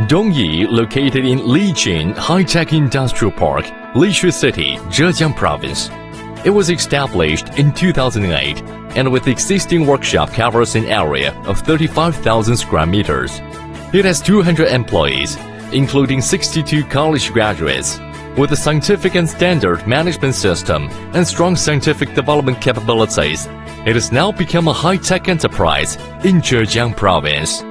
Dongyi, located in Zhejiang High-Tech Industrial Park, Lishui City, Zhejiang Province. It was established in 2008 and with existing workshop covers an area of 35,000 square meters. It has 200 employees, including 62 college graduates. With a scientific and standard management system and strong scientific development capabilities, it has now become a high-tech enterprise in Zhejiang Province.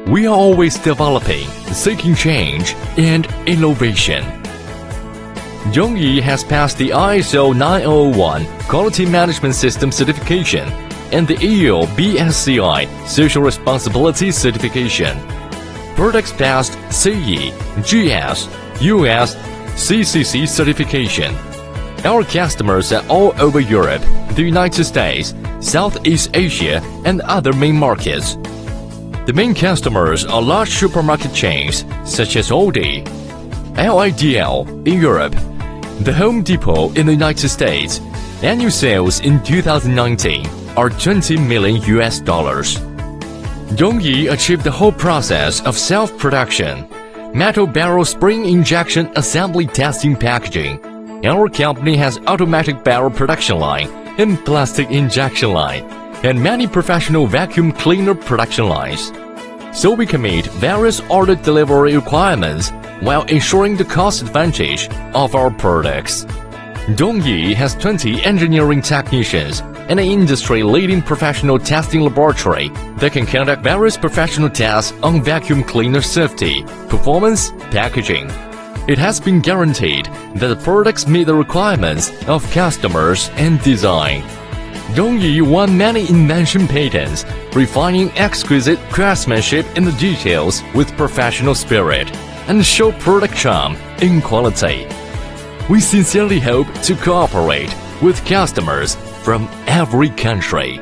We are always developing, seeking change, and innovation. Dongyi has passed the ISO 9001 Quality Management System certification and the EU BSCI Social Responsibility certification. Products passed CE, GS, US, CCC certification. Our customers are all over Europe, the United States, Southeast Asia, and other main markets. The main customers are large supermarket chains such as Aldi, LIDL in Europe, the Home Depot in the United States. Annual sales in 2019 are $20 million. Dongyi achieved the whole process of self-production, metal barrel spring injection assembly testing packaging. Our company has automatic barrel production line and plastic injection line, and many professional vacuum cleaner production lines. So we can meet various order delivery requirements while ensuring the cost advantage of our products. Dongyi has 20 engineering technicians and an industry-leading professional testing laboratory that can conduct various professional tests on vacuum cleaner safety, performance, packaging. It has been guaranteed that the products meet the requirements of customers and design. Dongyi won many invention patents, refining exquisite craftsmanship in the details with professional spirit, and show product charm in quality. We sincerely hope to cooperate with customers from every country.